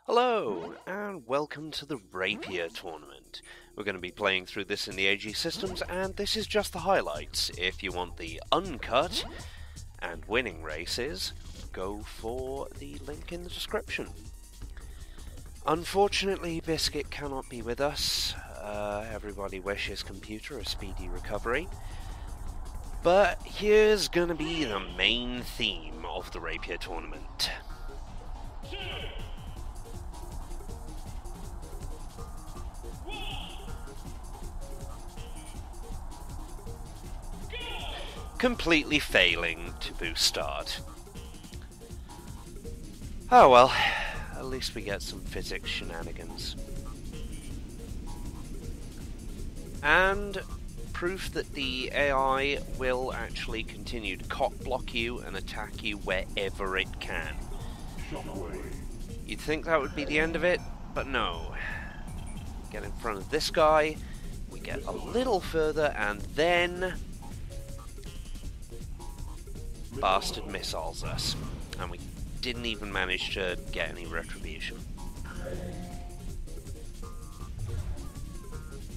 Hello, and welcome to the Rapier Tournament. We're going to be playing through this in the AG systems, and this is just the highlights. If you want the uncut and winning races, go for the link in the description. Unfortunately, Biscuit cannot be with us. Everybody wishes computer a speedy recovery. But here's going to be the main theme of the Rapier Tournament. Completely failing to boost start. Oh well, at least we get some physics shenanigans. And proof that the AI will actually continue to cock block you and attack you wherever it can. You'd think that would be the end of it, but no. Get in front of this guy, we get a little further, and then bastard missiles us, and we didn't even manage to get any retribution.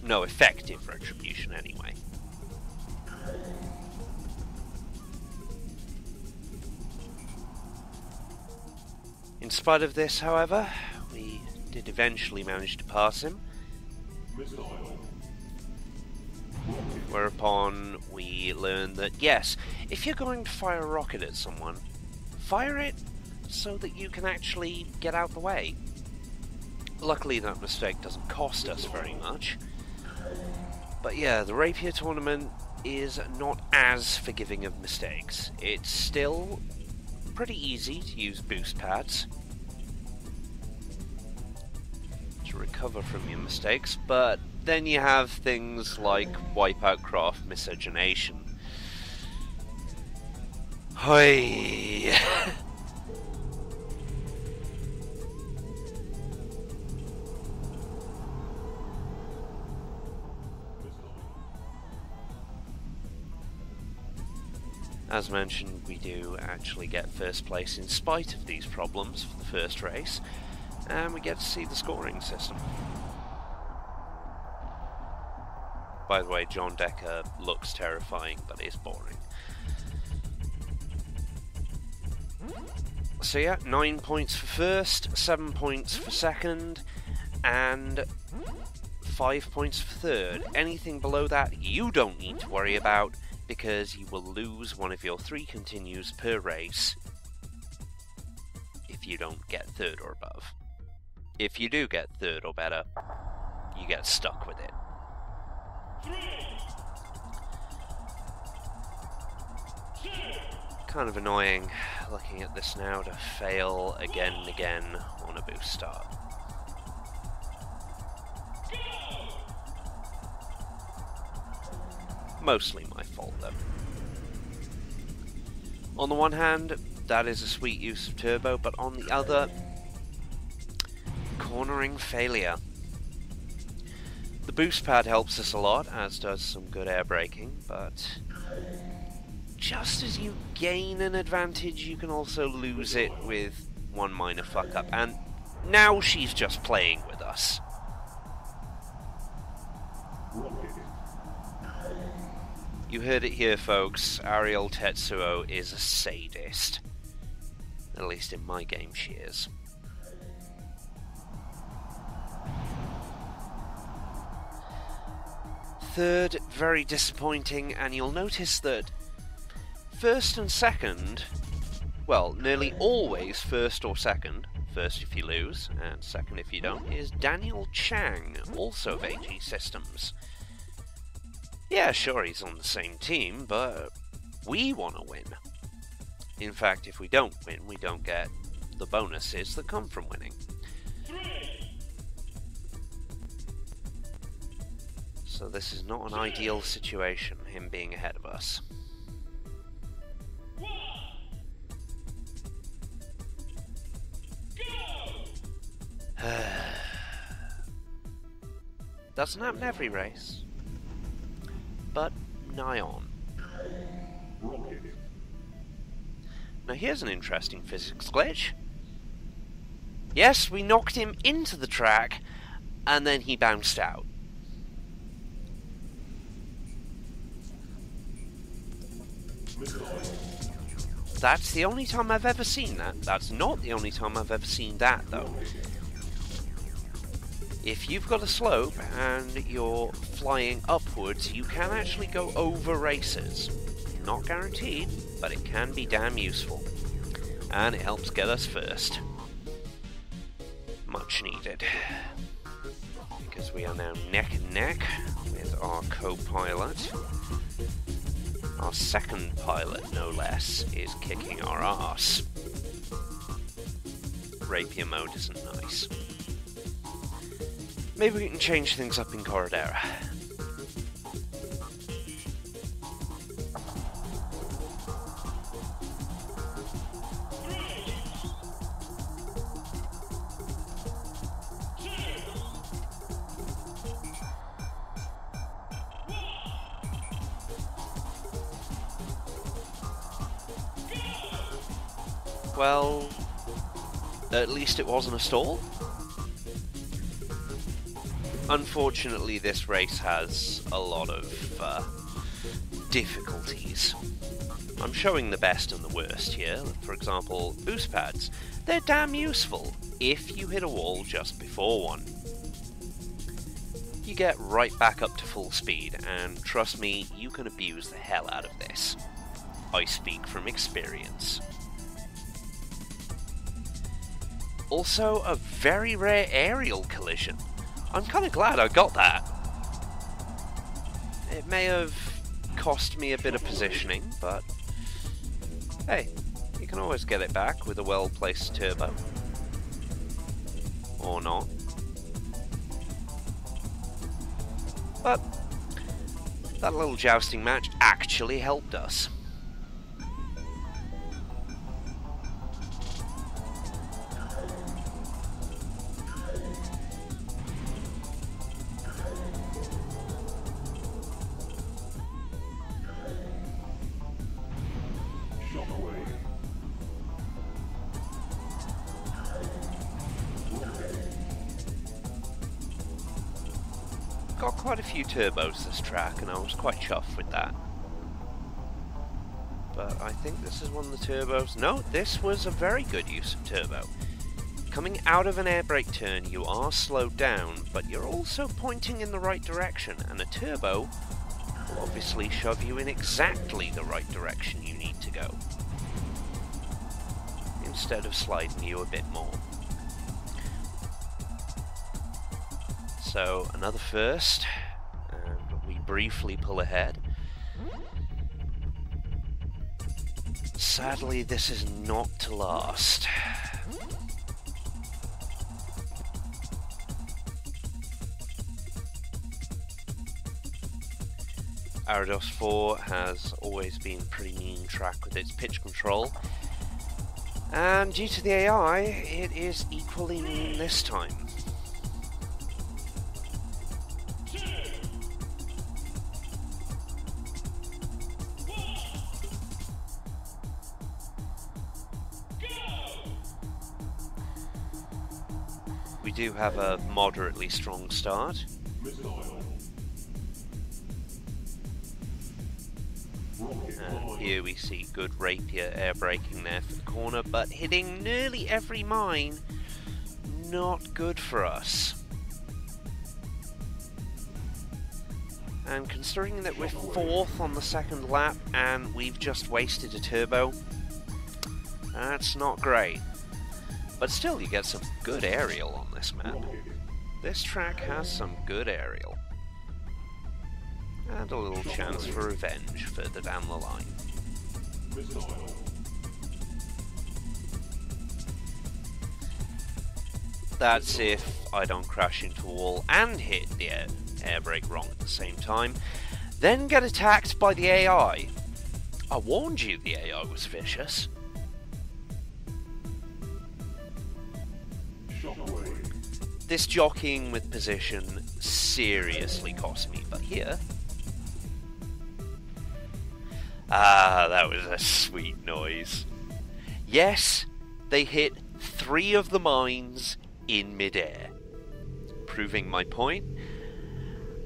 No effective retribution anyway. In spite of this, however, we did eventually manage to pass him. Whereupon we learned that, yes, if you're going to fire a rocket at someone, fire it so that you can actually get out the way. Luckily that mistake doesn't cost us very much. But yeah, the Rapier Tournament is not as forgiving of mistakes. It's still pretty easy to use boost pads to recover from your mistakes, but then you have things like Wipeout Craft Miscegenation. Hoi! As mentioned, we do actually get first place in spite of these problems for the first race, and we get to see the scoring system. By the way, John Decker looks terrifying, but is boring. So yeah, 9 points for first, 7 points for second, and 5 points for third. Anything below that you don't need to worry about, because you will lose one of your 3 continues per race if you don't get third or above. If you do get third or better, you get stuck with it. Kind of annoying looking at this now to fail again and again on a boost start. Mostly my fault though. On the one hand, that is a sweet use of turbo, but on the other, cornering failure. The boost pad helps us a lot, as does some good air braking, but just as you gain an advantage, you can also lose it with one minor fuck up, and now she's just playing with us. You heard it here, folks. Ariel Tetsuo is a sadist. At least in my game she is. Third, very disappointing, and you'll notice that first and second, well, nearly always first or second, first if you lose, and second if you don't, is Daniel Chang, also of AG Systems. Yeah, sure, he's on the same team, but we want to win. In fact, if we don't win, we don't get the bonuses that come from winning. So this is not an ideal situation, him being ahead of us. Doesn't happen every race, but nigh on. Now here's an interesting physics glitch. Yes, we knocked him into the track, and then he bounced out. That's the only time I've ever seen that. That's not the only time I've ever seen that, though. If you've got a slope and you're flying upwards, you can actually go over races. Not guaranteed, but it can be damn useful. And it helps get us first. Much needed. Because we are now neck and neck with our co-pilot. Our second pilot, no less, is kicking our arse. Rapier mode isn't nice. Maybe we can change things up in Corridera. Well, at least it wasn't a stall. Unfortunately, this race has a lot of difficulties. I'm showing the best and the worst here. For example, boost pads. They're damn useful if you hit a wall just before one. You get right back up to full speed, and trust me, you can abuse the hell out of this. I speak from experience. Also, a very rare aerial collision. I'm kind of glad I got that. It may have cost me a bit of positioning, but hey, you can always get it back with a well-placed turbo. Or not. But that little jousting match actually helped us. Got quite a few turbos this track, and I was quite chuffed with that. But I think this is one of the turbos. No, this was a very good use of turbo. Coming out of an air brake turn, you are slowed down, but you're also pointing in the right direction, and a turbo will obviously shove you in exactly the right direction you need to go, instead of sliding you a bit more. So, another first, and we briefly pull ahead. Sadly, this is not to last. Arados 4 has always been a pretty mean track with its pitch control, and due to the AI, it is equally mean this time. We do have a moderately strong start. And here we see good Rapier air braking there for the corner, but hitting nearly every mine, not good for us. And considering that we're 4th on the second lap and we've just wasted a turbo, that's not great. But still, you get some good aerial on this map. This track has some good aerial. And a little chance for revenge further down the line. That's if I don't crash into a wall and hit the air brake wrong at the same time, then get attacked by the AI. I warned you the AI was vicious. This jockeying with position seriously cost me, but here... Ah, that was a sweet noise. Yes, they hit 3 of the mines in midair, proving my point,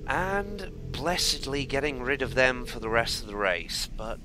and blessedly getting rid of them for the rest of the race. But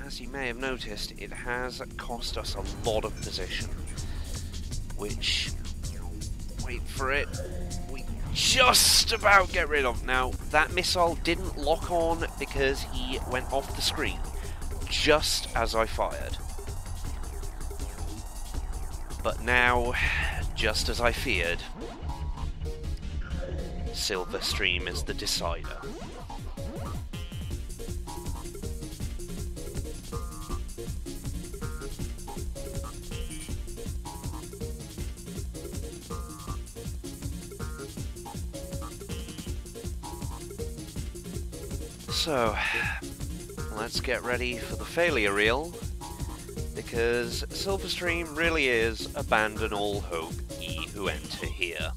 as you may have noticed, it has cost us a lot of position, which, wait for it, we just about get rid of. Now, that missile didn't lock on because he went off the screen just as I fired. But now, just as I feared, Silverstream is the decider. So, let's get ready for the failure reel, because Silverstream really is abandon all hope, ye who enter here.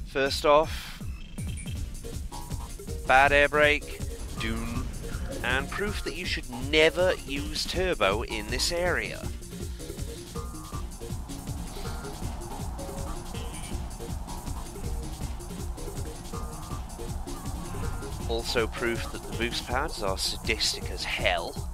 First off, bad air brake, doom, and proof that you should never use turbo in this area. Also proof that the boost pads are sadistic as hell.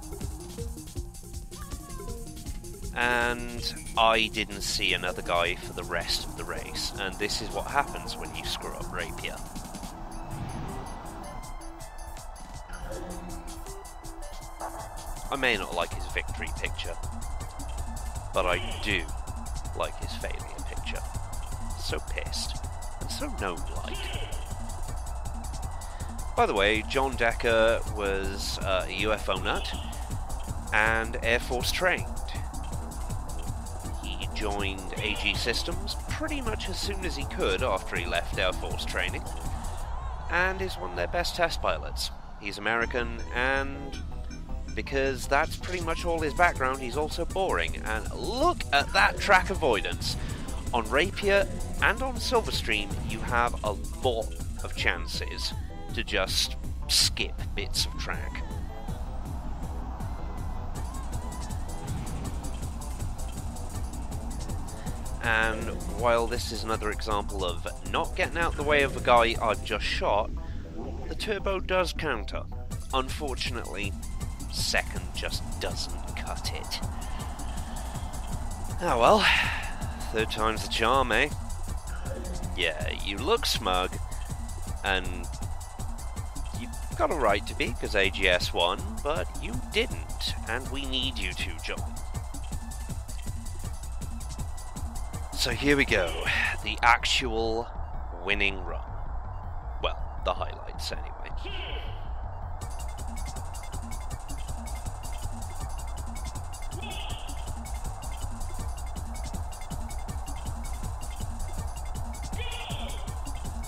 And I didn't see another guy for the rest of the race, and this is what happens when you screw up Rapier. I may not like his victory picture, but I do like his failure picture. So pissed, and so gnome-like. By the way, John Decker was a UFO nut and Air Force trained. He joined AG Systems pretty much as soon as he could after he left Air Force training, and is one of their best test pilots. He's American, and because that's pretty much all his background, he's also boring. And look at that track avoidance. On Rapier and on Silverstream, you have a lot of chances to just skip bits of track. And while this is another example of not getting out the way of the guy I've just shot, the turbo does counter. Unfortunately, second just doesn't cut it. Oh well, third time's the charm, eh? Yeah, you look smug, and you've got a right to be, because AGS won, but you didn't, and we need you to, John. So here we go, the actual winning run. Well, the highlights anyway.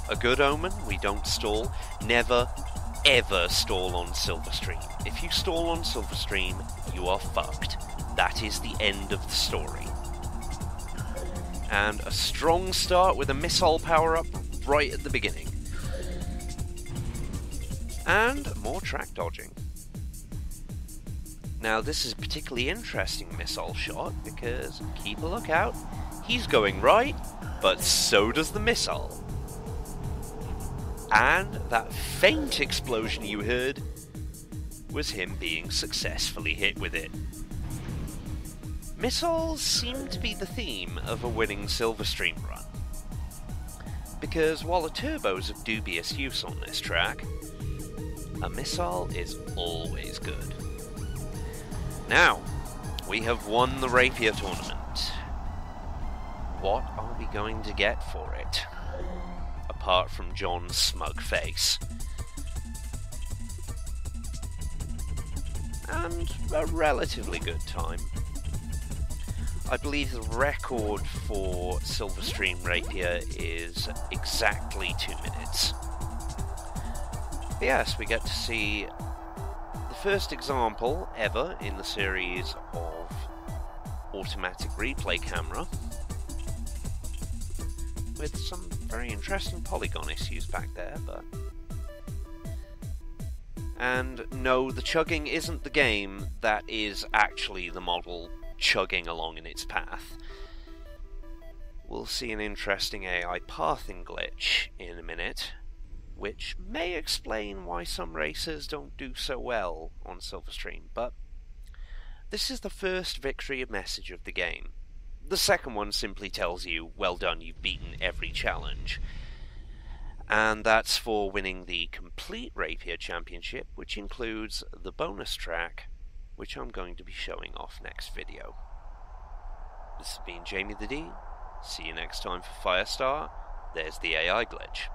A good omen, we don't stall. Never, ever stall on Silverstream. If you stall on Silverstream, you are fucked. That is the end of the story. And a strong start with a missile power-up right at the beginning. And more track dodging. Now this is a particularly interesting missile shot, because, keep a lookout, he's going right, but so does the missile. And that faint explosion you heard was him being successfully hit with it. Missiles seem to be the theme of a winning Silverstream run, because while a turbo's of dubious use on this track, a missile is always good. Now, we have won the Rapier Tournament. What are we going to get for it? Apart from John's smug face. And a relatively good time. I believe the record for Silverstream Rapier is exactly 2 minutes. But yes, we get to see the first example ever in the series of automatic replay camera, with some very interesting polygon issues back there, but And no, the chugging isn't the game, that is actually the model chugging along in its path. We'll see an interesting AI pathing glitch in a minute, which may explain why some racers don't do so well on Silverstream, but this is the first victory message of the game. The second one simply tells you, well done, you've beaten every challenge. And that's for winning the complete Rapier Championship, which includes the bonus track, which I'm going to be showing off next video. This has been Jamie the D. See you next time for Firestar. There's the AI glitch.